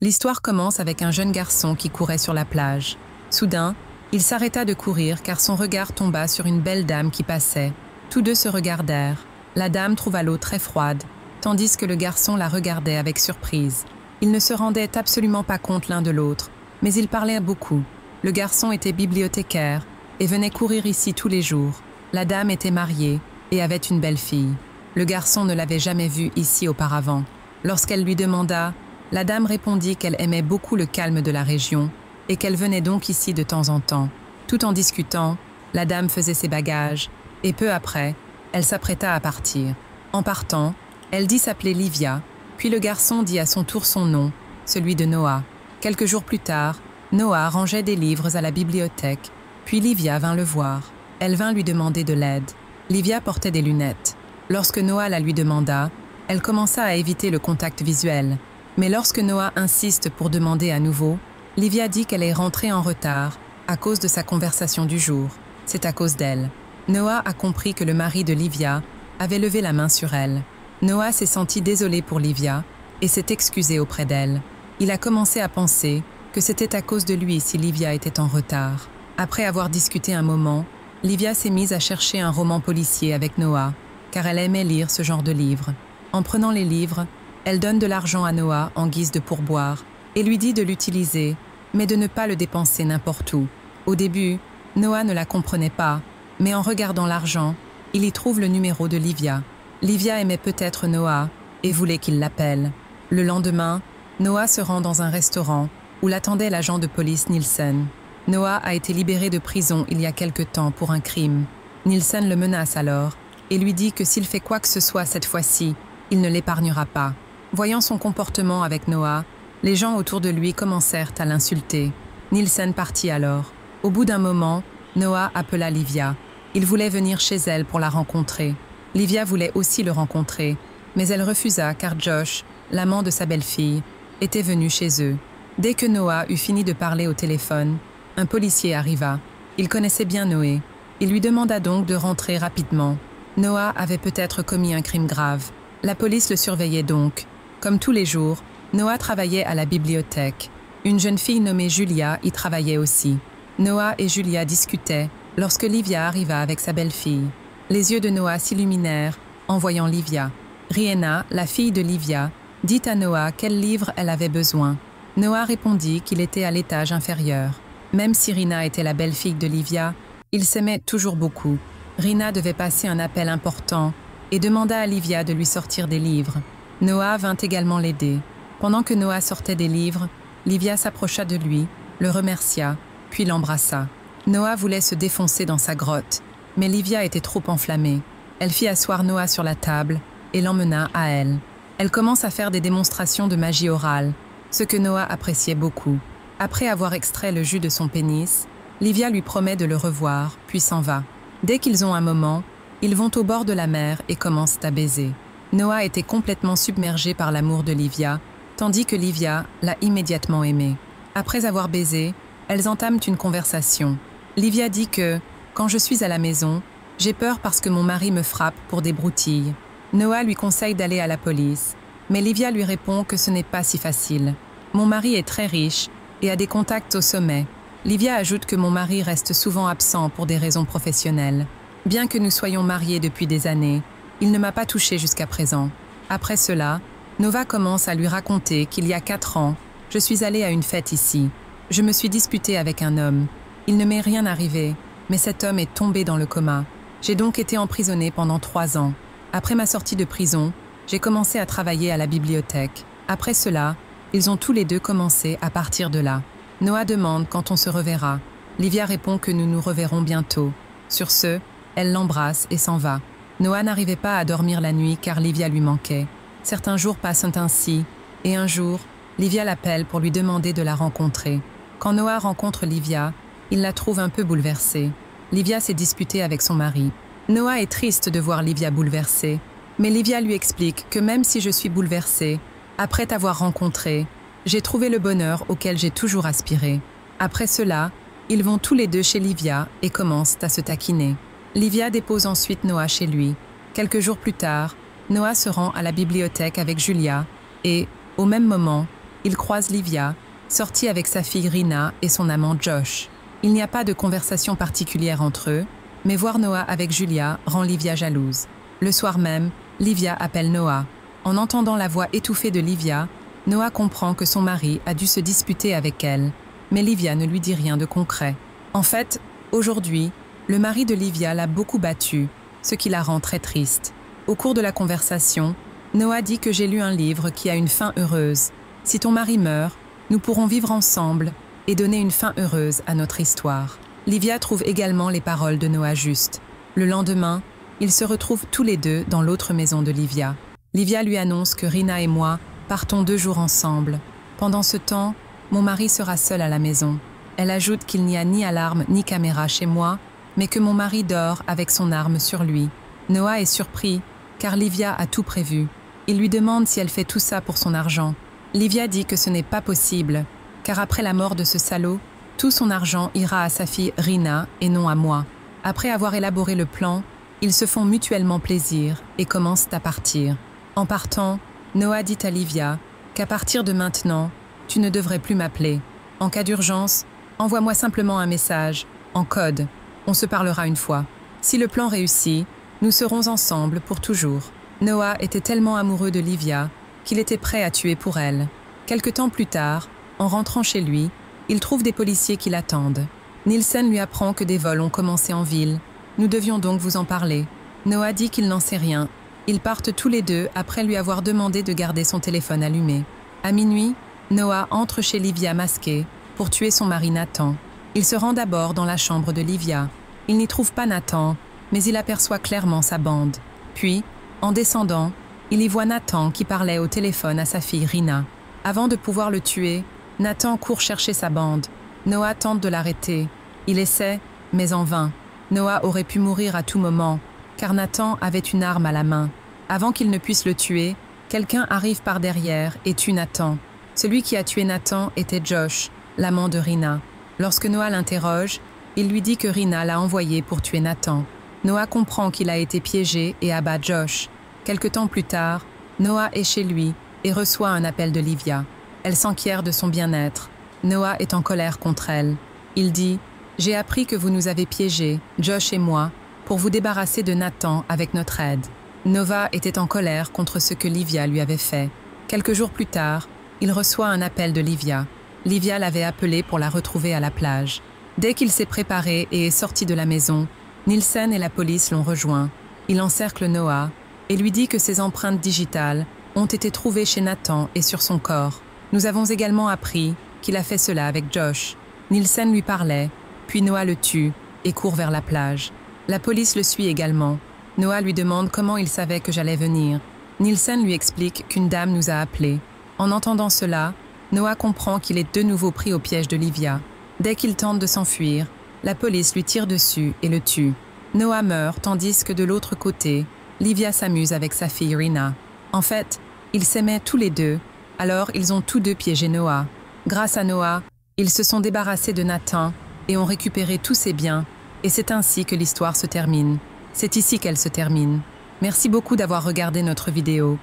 L'histoire commence avec un jeune garçon qui courait sur la plage. Soudain, il s'arrêta de courir car son regard tomba sur une belle dame qui passait. Tous deux se regardèrent. La dame trouva l'eau très froide, tandis que le garçon la regardait avec surprise. Ils ne se rendaient absolument pas compte l'un de l'autre, mais ils parlaient beaucoup. Le garçon était bibliothécaire et venait courir ici tous les jours. La dame était mariée et avait une belle fille. Le garçon ne l'avait jamais vue ici auparavant. Lorsqu'elle lui demanda, la dame répondit qu'elle aimait beaucoup le calme de la région et qu'elle venait donc ici de temps en temps. Tout en discutant, la dame faisait ses bagages et peu après, elle s'apprêta à partir. En partant, elle dit s'appeler Livia, puis le garçon dit à son tour son nom, celui de Noah. Quelques jours plus tard, Noah rangeait des livres à la bibliothèque, puis Livia vint le voir. Elle vint lui demander de l'aide. Livia portait des lunettes. Lorsque Noah la lui demanda, elle commença à éviter le contact visuel. Mais lorsque Noah insiste pour demander à nouveau, Livia dit qu'elle est rentrée en retard à cause de sa conversation du jour. C'est à cause d'elle. Noah a compris que le mari de Livia avait levé la main sur elle. Noah s'est senti désolé pour Livia et s'est excusé auprès d'elle. Il a commencé à penser que c'était à cause de lui si Livia était en retard. Après avoir discuté un moment, Livia s'est mise à chercher un roman policier avec Noah, car elle aimait lire ce genre de livres. En prenant les livres, elle donne de l'argent à Noah en guise de pourboire et lui dit de l'utiliser, mais de ne pas le dépenser n'importe où. Au début, Noah ne la comprenait pas, mais en regardant l'argent, il y trouve le numéro de Livia. Livia aimait peut-être Noah et voulait qu'il l'appelle. Le lendemain, Noah se rend dans un restaurant où l'attendait l'agent de police Nielsen. Noah a été libéré de prison il y a quelque temps pour un crime. Nielsen le menace alors et lui dit que s'il fait quoi que ce soit cette fois-ci, il ne l'épargnera pas. Voyant son comportement avec Noah, les gens autour de lui commencèrent à l'insulter. Nielsen partit alors. Au bout d'un moment, Noah appela Livia. Il voulait venir chez elle pour la rencontrer. Livia voulait aussi le rencontrer, mais elle refusa car Josh, l'amant de sa belle-fille, était venu chez eux. Dès que Noah eut fini de parler au téléphone, un policier arriva. Il connaissait bien Noé. Il lui demanda donc de rentrer rapidement. Noah avait peut-être commis un crime grave. La police le surveillait donc. Comme tous les jours, Noah travaillait à la bibliothèque. Une jeune fille nommée Julia y travaillait aussi. Noah et Julia discutaient lorsque Livia arriva avec sa belle-fille. Les yeux de Noah s'illuminèrent en voyant Livia. Rihanna, la fille de Livia, dit à Noah quel livre elle avait besoin. Noah répondit qu'il était à l'étage inférieur. Même si Rina était la belle-fille de Livia, ils s'aimaient toujours beaucoup. Rina devait passer un appel important et demanda à Livia de lui sortir des livres. Noah vint également l'aider. Pendant que Noah sortait des livres, Livia s'approcha de lui, le remercia, puis l'embrassa. Noah voulait se défoncer dans sa grotte, mais Livia était trop enflammée. Elle fit asseoir Noah sur la table et l'emmena à elle. Elle commence à faire des démonstrations de magie orale, ce que Noah appréciait beaucoup. Après avoir extrait le jus de son pénis, Livia lui promet de le revoir, puis s'en va. Dès qu'ils ont un moment, ils vont au bord de la mer et commencent à baiser. Noah était complètement submergé par l'amour de Livia, tandis que Livia l'a immédiatement aimé. Après avoir baisé, elles entament une conversation. Livia dit que, quand je suis à la maison, j'ai peur parce que mon mari me frappe pour des broutilles. Noah lui conseille d'aller à la police, mais Livia lui répond que ce n'est pas si facile. Mon mari est très riche et a des contacts au sommet. Livia ajoute que mon mari reste souvent absent pour des raisons professionnelles. Bien que nous soyons mariés depuis des années, il ne m'a pas touchée jusqu'à présent. Après cela, Noah commence à lui raconter qu'il y a 4 ans, je suis allée à une fête ici. Je me suis disputée avec un homme. Il ne m'est rien arrivé, mais cet homme est tombé dans le coma. J'ai donc été emprisonnée pendant 3 ans. Après ma sortie de prison, j'ai commencé à travailler à la bibliothèque. Après cela, ils ont tous les deux commencé à partir de là. Noah demande quand on se reverra. Livia répond que nous nous reverrons bientôt. Sur ce, elle l'embrasse et s'en va. Noah n'arrivait pas à dormir la nuit car Livia lui manquait. Certains jours passent ainsi, et un jour, Livia l'appelle pour lui demander de la rencontrer. Quand Noah rencontre Livia, il la trouve un peu bouleversée. Livia s'est disputée avec son mari. Noah est triste de voir Livia bouleversée, mais Livia lui explique que même si je suis bouleversée, après t'avoir rencontré, j'ai trouvé le bonheur auquel j'ai toujours aspiré. Après cela, ils vont tous les deux chez Livia et commencent à se taquiner. Livia dépose ensuite Noah chez lui. Quelques jours plus tard, Noah se rend à la bibliothèque avec Julia et, au même moment, il croise Livia, sortie avec sa fille Rina et son amant Josh. Il n'y a pas de conversation particulière entre eux, mais voir Noah avec Julia rend Livia jalouse. Le soir même, Livia appelle Noah. En entendant la voix étouffée de Livia, Noah comprend que son mari a dû se disputer avec elle, mais Livia ne lui dit rien de concret. En fait, aujourd'hui, le mari de Livia l'a beaucoup battue, ce qui la rend très triste. Au cours de la conversation, Noah dit que j'ai lu un livre qui a une fin heureuse. Si ton mari meurt, nous pourrons vivre ensemble et donner une fin heureuse à notre histoire. Livia trouve également les paroles de Noah justes. Le lendemain, ils se retrouvent tous les deux dans l'autre maison de Livia. Livia lui annonce que Rina et moi partons 2 jours ensemble. Pendant ce temps, mon mari sera seul à la maison. Elle ajoute qu'il n'y a ni alarme ni caméra chez moi, mais que mon mari dort avec son arme sur lui. Noah est surpris, car Livia a tout prévu. Il lui demande si elle fait tout ça pour son argent. Livia dit que ce n'est pas possible, car après la mort de ce salaud, tout son argent ira à sa fille Rina et non à moi. Après avoir élaboré le plan, ils se font mutuellement plaisir et commencent à partir. En partant, Noah dit à Livia qu'à partir de maintenant, tu ne devrais plus m'appeler. En cas d'urgence, envoie-moi simplement un message, en code. On se parlera une fois. Si le plan réussit, nous serons ensemble pour toujours. Noah était tellement amoureux de Livia qu'il était prêt à tuer pour elle. Quelque temps plus tard, en rentrant chez lui, il trouve des policiers qui l'attendent. Nielsen lui apprend que des vols ont commencé en ville. Nous devions donc vous en parler. Noah dit qu'il n'en sait rien. Ils partent tous les deux après lui avoir demandé de garder son téléphone allumé. À minuit, Noah entre chez Livia masqué pour tuer son mari Nathan. Il se rend d'abord dans la chambre de Livia. Il n'y trouve pas Nathan, mais il aperçoit clairement sa bande. Puis, en descendant, il y voit Nathan qui parlait au téléphone à sa fille Rina. Avant de pouvoir le tuer, Nathan court chercher sa bande. Noah tente de l'arrêter. Il essaie, mais en vain. Noah aurait pu mourir à tout moment, car Nathan avait une arme à la main. Avant qu'il ne puisse le tuer, quelqu'un arrive par derrière et tue Nathan. Celui qui a tué Nathan était Josh, l'amant de Rina. Lorsque Noah l'interroge, il lui dit que Rina l'a envoyé pour tuer Nathan. Noah comprend qu'il a été piégé et abat Josh. Quelque temps plus tard, Noah est chez lui et reçoit un appel de Livia. Elle s'enquiert de son bien-être. Noah est en colère contre elle. Il dit « J'ai appris que vous nous avez piégés, Josh et moi, pour vous débarrasser de Nathan avec notre aide. » Noah était en colère contre ce que Livia lui avait fait. Quelques jours plus tard, il reçoit un appel de Livia. Livia l'avait appelé pour la retrouver à la plage. Dès qu'il s'est préparé et est sorti de la maison, Nielsen et la police l'ont rejoint. Il encercle Noah et lui dit que ses empreintes digitales ont été trouvées chez Nathan et sur son corps. Nous avons également appris qu'il a fait cela avec Josh. Nielsen lui parlait, puis Noah le tue et court vers la plage. La police le suit également. Noah lui demande comment il savait que j'allais venir. Nielsen lui explique qu'une dame nous a appelés. En entendant cela, Noah comprend qu'il est de nouveau pris au piège de Livia. Dès qu'il tente de s'enfuir, la police lui tire dessus et le tue. Noah meurt tandis que de l'autre côté, Livia s'amuse avec sa fille Rina. En fait, ils s'aimaient tous les deux, alors ils ont tous deux piégé Noah. Grâce à Noah, ils se sont débarrassés de Nathan et ont récupéré tous ses biens, et c'est ainsi que l'histoire se termine. C'est ici qu'elle se termine. Merci beaucoup d'avoir regardé notre vidéo.